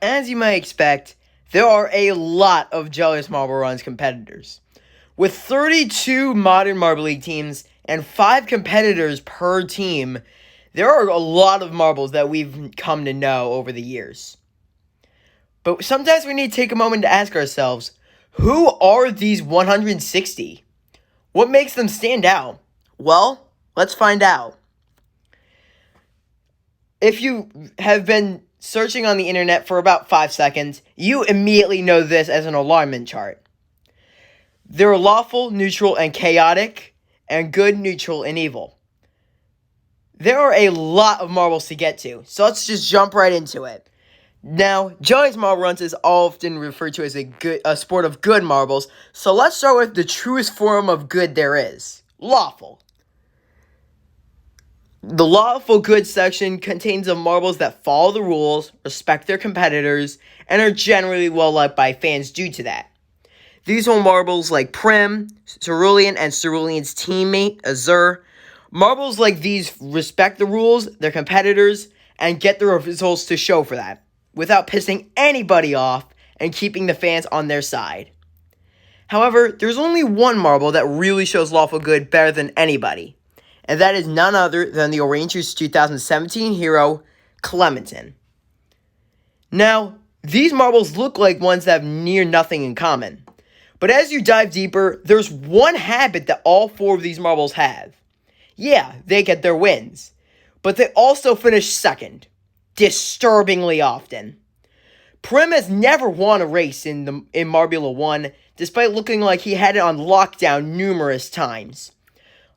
As you might expect, there are a lot of Jelles Marble Run's competitors. With 32 modern Marble League teams and 5 competitors per team, there are a lot of marbles that we've come to know over the years. But sometimes we need to take a moment to ask ourselves, who are these 160? What makes them stand out? Well, let's find out. If you have been searching on the internet for about 5 seconds, you immediately know this as an alignment chart. There are lawful, neutral, and chaotic, and good, neutral, and evil. There are a lot of marbles to get to, so let's just jump right into it. Now, Jelles Marble Runs is often referred to as a sport of good marbles, so let's start with the truest form of good there is, lawful. The lawful good section contains the marbles that follow the rules, respect their competitors, and are generally well liked by fans due to that. These are marbles like Prim, Cerulean, and Cerulean's teammate, Azur. Marbles like these respect the rules, their competitors, and get the results to show for that, without pissing anybody off and keeping the fans on their side. However, there's only one marble that really shows lawful good better than anybody, and that is none other than the Rangers 2017 hero, Clementin. Now, these marbles look like ones that have near nothing in common, but as you dive deeper, there's one habit that all 4 of these marbles have. Yeah, they get their wins, but they also finish second, disturbingly often. Prim has never won a race in Marbula 1, despite looking like he had it on lockdown numerous times.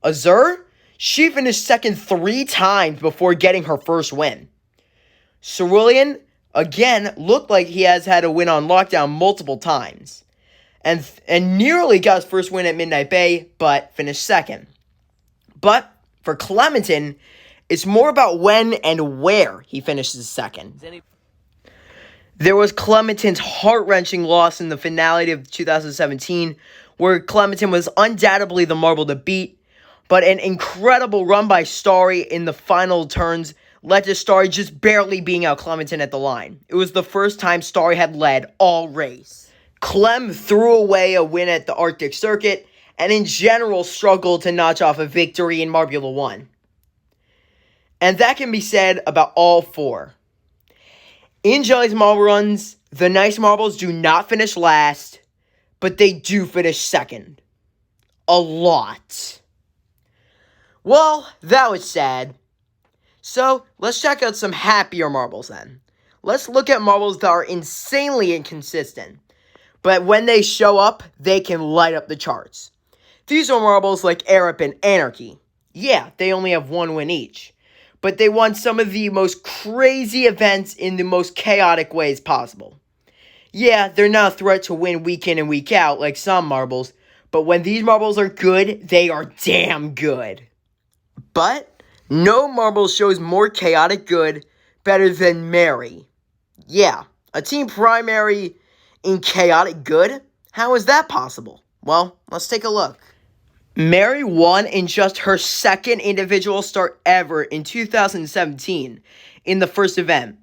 Azur? She finished second 3 times before getting her first win. Cerulean, again, looked like he has had a win on lockdown multiple times. And nearly got his first win at Midnight Bay, but finished second. But for Clementin, it's more about when and where he finishes second. There was Clementin's heart-wrenching loss in the finale of 2017, where Clementin was undoubtedly the marble to beat, but an incredible run by Starry in the final turns led to Starry just barely being out Clementin at the line. It was the first time Starry had led all race. Clem threw away a win at the Arctic Circuit, and in general struggled to notch off a victory in Marbula 1. And that can be said about all 4. In Jelles Marble Runs, the nice marbles do not finish last, but they do finish second. A lot. Well, that was sad. So, let's check out some happier marbles then. Let's look at marbles that are insanely inconsistent, but when they show up, they can light up the charts. These are marbles like Arab and Anarchy. Yeah, they only have 1 win each, but they won some of the most crazy events in the most chaotic ways possible. Yeah, they're not a threat to win week in and week out like some marbles, but when these marbles are good, they are damn good. But no marble shows more chaotic good better than Mary. Yeah, a team primary in chaotic good? How is that possible? Well, let's take a look. Mary won in just her second individual start ever in 2017 in the first event.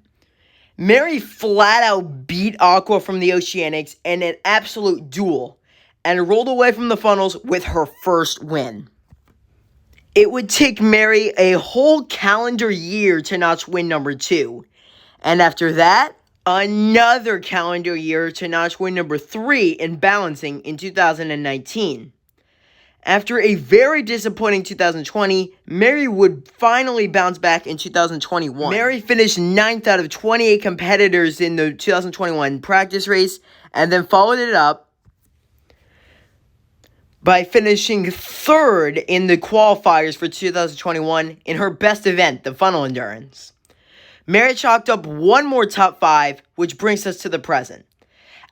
Mary flat out beat Aqua from the Oceanics in an absolute duel and rolled away from the funnels with her first win. It would take Mary a whole calendar year to notch win number 2, and after that, another calendar year to notch win number 3 in balancing in 2019. After a very disappointing 2020, Mary would finally bounce back in 2021. Mary finished 9th out of 28 competitors in the 2021 practice race, and then followed it up by finishing 3rd in the qualifiers for 2021 in her best event, the funnel endurance. Mary chalked up 1 more top 5, which brings us to the present.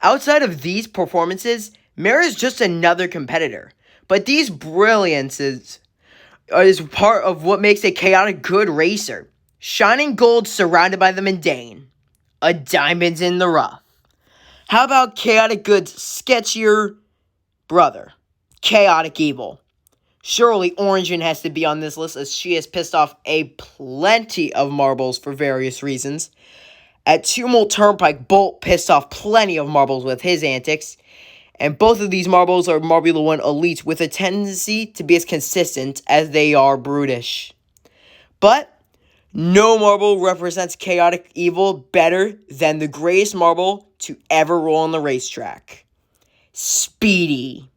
Outside of these performances, Mary is just another competitor. But these brilliances is part of what makes a chaotic good racer. Shining gold surrounded by the mundane. A diamond in the rough. How about chaotic good's sketchier brother? Chaotic evil. Surely Origin has to be on this list as she has pissed off a plenty of marbles for various reasons. At Tumult Turnpike, Bolt pissed off plenty of marbles with his antics, and both of these marbles are Marbula 1 elites with a tendency to be as consistent as they are brutish. But no marble represents chaotic evil better than the greatest marble to ever roll on the racetrack. Speedy.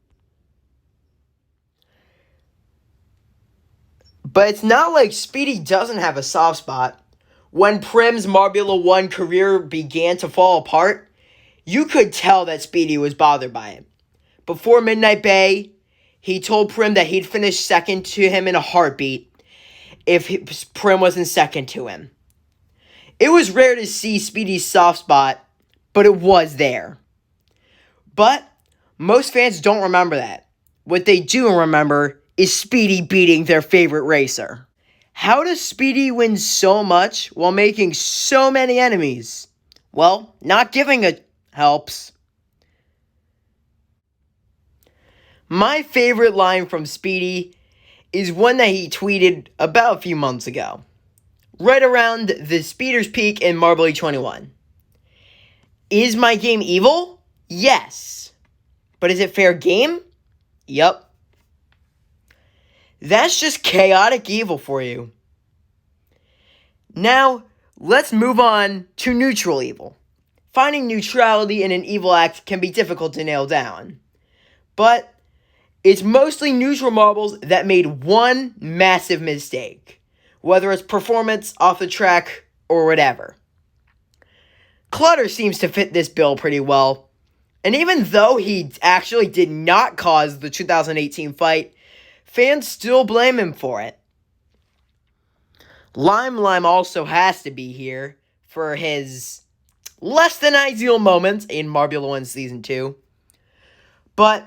But it's not like Speedy doesn't have a soft spot. When Prim's Marbula 1 career began to fall apart, you could tell that Speedy was bothered by it. Before Midnight Bay, he told Prim that he'd finish second to him in a heartbeat if Prim wasn't second to him. It was rare to see Speedy's soft spot, but it was there. But most fans don't remember that. What they do remember is Speedy beating their favorite racer. How does Speedy win so much while making so many enemies? Well, not giving a helps. My favorite line from Speedy is one that he tweeted about a few months ago, right around the Speeder's peak in Marble 21. Is my game evil? Yes. But is it fair game? Yup. That's just chaotic evil for you. Now, let's move on to neutral evil. Finding neutrality in an evil act can be difficult to nail down, but it's mostly neutral marbles that made one massive mistake, whether it's performance, off the track, or whatever. Clutter seems to fit this bill pretty well, and even though he actually did not cause the 2018 fight, fans still blame him for it. Lime also has to be here for his less than ideal moments in Marbula 1 Season 2, but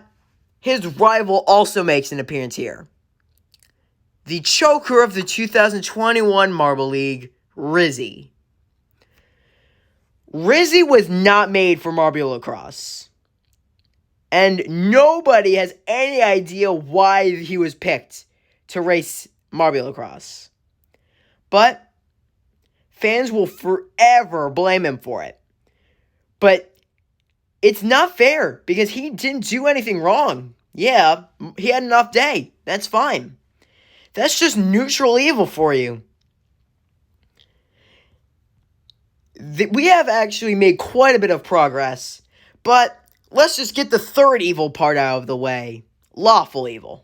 his rival also makes an appearance here. The choker of the 2021 Marble League, Rizzy. Rizzy was not made for Marbula Cross, and nobody has any idea why he was picked to race Marbula Cross. But fans will forever blame him for it. But it's not fair because he didn't do anything wrong. Yeah, he had an off day. That's fine. That's just neutral evil for you. We have actually made quite a bit of progress, but let's just get the third evil part out of the way. Lawful evil.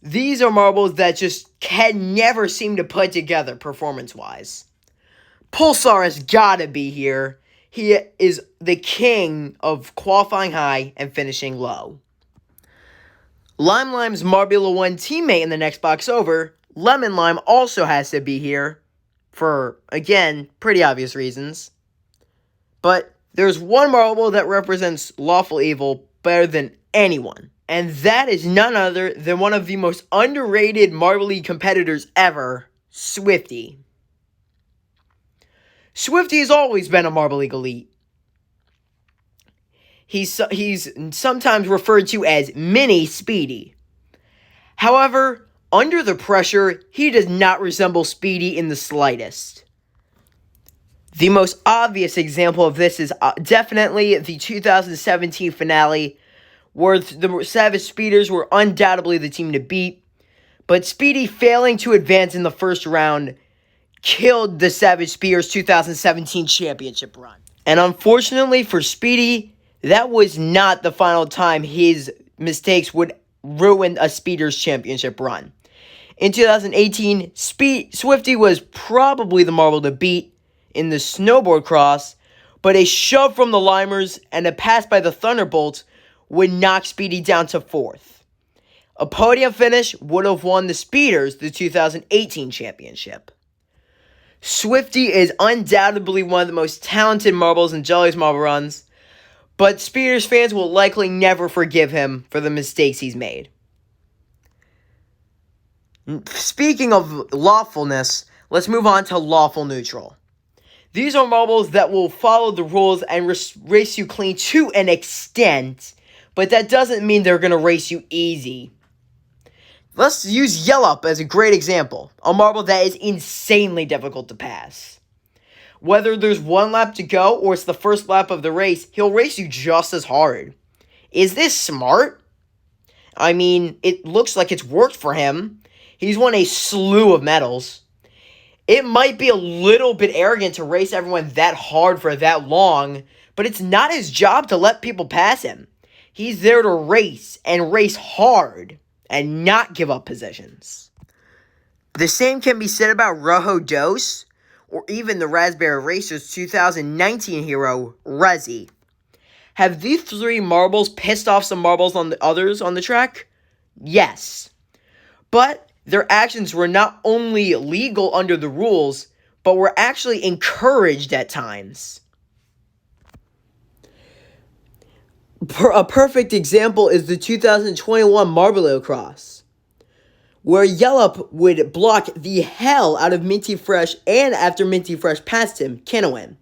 These are marbles that just can never seem to put together performance-wise. Pulsar has gotta be here. He is the king of qualifying high and finishing low. Lime's Marbula 1 teammate in the next box over, Lemon Lime, also has to be here for, again, pretty obvious reasons. But there's one marble that represents lawful evil better than anyone, and that is none other than one of the most underrated Marble League competitors ever, Swifty. Swifty has always been a Marble League elite. He's sometimes referred to as Mini Speedy. However, under the pressure, he does not resemble Speedy in the slightest. The most obvious example of this is definitely the 2017 finale, where the Savage Speeders were undoubtedly the team to beat, but Speedy failing to advance in the first round killed the Savage Speeders 2017 championship run. And unfortunately for Speedy, that was not the final time his mistakes would ruin a Speeders championship run. In 2018, Swifty was probably the marble to beat in the snowboard cross, but a shove from the Limers and a pass by the Thunderbolts would knock Speedy down to 4th. A podium finish would have won the Speeders the 2018 championship. Swifty is undoubtedly one of the most talented marbles in Jelles marble runs, but Speeders fans will likely never forgive him for the mistakes he's made. Speaking of lawfulness, let's move on to lawful neutral. These are marbles that will follow the rules and race you clean to an extent, but that doesn't mean they're going to race you easy. Let's use Yell Up as a great example, a marble that is insanely difficult to pass. Whether there's one lap to go or it's the first lap of the race, he'll race you just as hard. Is this smart? I mean, it looks like it's worked for him. He's won a slew of medals. It might be a little bit arrogant to race everyone that hard for that long, but it's not his job to let people pass him. He's there to race, and race hard, and not give up positions. The same can be said about Rojo Dos, or even the Raspberry Racers 2019 hero, Rezi. Have these three marbles pissed off some marbles on the others on the track? Yes. But their actions were not only legal under the rules, but were actually encouraged at times. A perfect example is the 2021 Marble Cross, where Yellup would block the hell out of Minty Fresh, and after Minty Fresh passed him, Kinawan.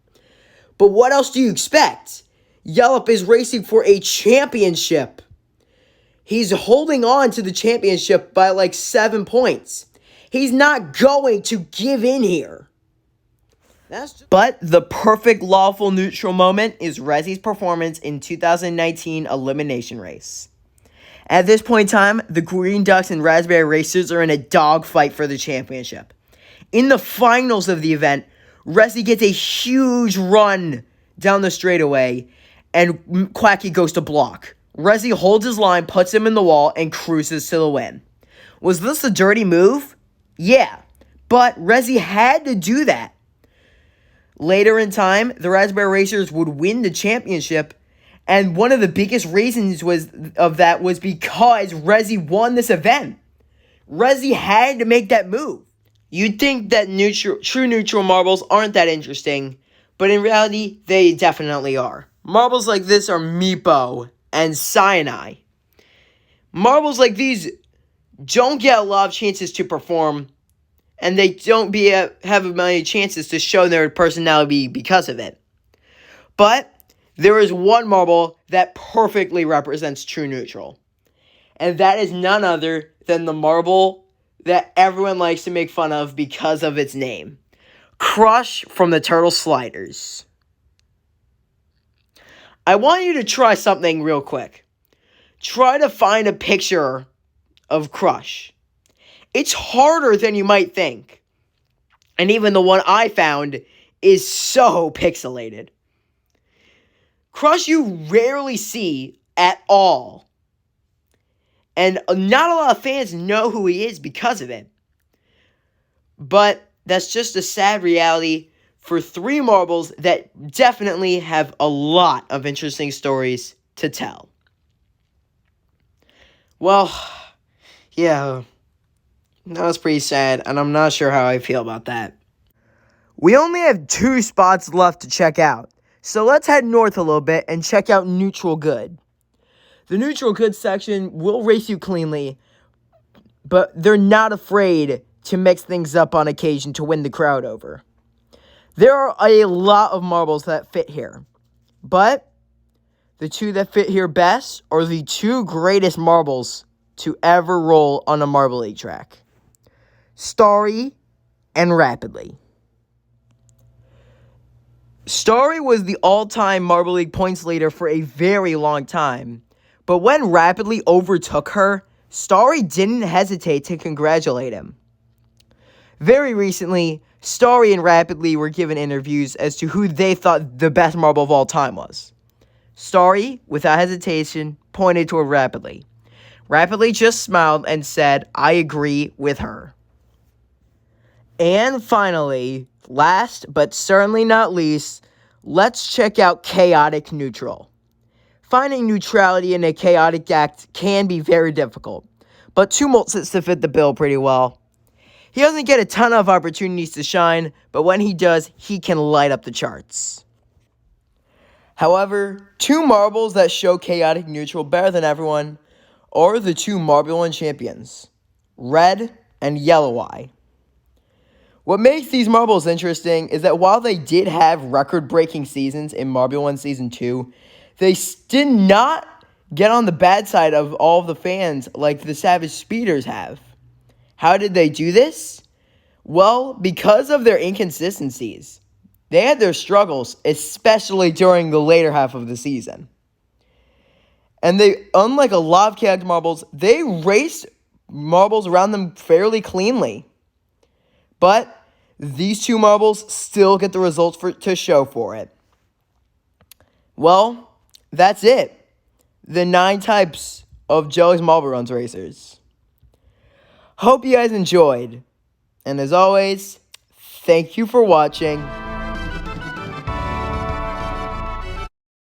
But what else do you expect? Yellup is racing for a championship. He's holding on to the championship by like 7 points. He's not going to give in here. But the perfect Lawful neutral moment is Rezi's performance in 2019 elimination race. At this point in time, the Green Ducks and Raspberry Racers are in a dogfight for the championship. In the finals of the event, Rezi gets a huge run down the straightaway, and Quacky goes to block. Rezi holds his line, puts him in the wall, and cruises to the win. Was this a dirty move? Yeah, but Rezi had to do that. Later in time, the Raspberry Racers would win the championship, and one of the biggest reasons was because Rezi won this event. Rezi had to make that move. You'd think that true neutral marbles aren't that interesting, but in reality, they definitely are. Marbles like this are Meepo and Cyanide. Marbles like these don't get a lot of chances to perform, and they don't have many chances to show their personality because of it. But there is one marble that perfectly represents true neutral, and that is none other than the marble that everyone likes to make fun of because of its name. Crush from the Turtle Sliders. I want you to try something real quick. Try to find a picture of Crush. It's harder than you might think. And even the one I found is so pixelated. Crush you rarely see at all. And not a lot of fans know who he is because of it. But that's just a sad reality for three marbles that definitely have a lot of interesting stories to tell. Well, yeah, that was pretty sad, and I'm not sure how I feel about that. We only have 2 spots left to check out, so let's head north a little bit and check out Neutral Good. The Neutral Good section will race you cleanly, but they're not afraid to mix things up on occasion to win the crowd over. There are a lot of marbles that fit here, but the 2 that fit here best are the 2 greatest marbles to ever roll on a Marble League track. Starry and Rapidly. Starry was the all-time Marble League points leader for a very long time, but when Rapidly overtook her, Starry didn't hesitate to congratulate him. Very recently, Starry and Rapidly were given interviews as to who they thought the best marble of all time was. Starry, without hesitation, pointed toward Rapidly. Rapidly just smiled and said, "I agree with her." And finally, last but certainly not least, let's check out Chaotic Neutral. Finding neutrality in a chaotic act can be very difficult, but Tumult sits to fit the bill pretty well. He doesn't get a ton of opportunities to shine, but when he does, he can light up the charts. However, 2 marbles that show Chaotic Neutral better than everyone are the 2 Marble 1 champions, Red and Yellow Eye. What makes these marbles interesting is that while they did have record-breaking seasons in Marble 1 Season 2, they did not get on the bad side of all of the fans like the Savage Speeders have. How did they do this? Well, because of their inconsistencies. they had their struggles, especially during the later half of the season. And they, unlike a lot of chaotic marbles, they raced marbles around them fairly cleanly. But these two marbles still get the results to show for it. Well, that's it. The 9 types of Jelles Marble Runs racers. Hope you guys enjoyed. And as always, thank you for watching.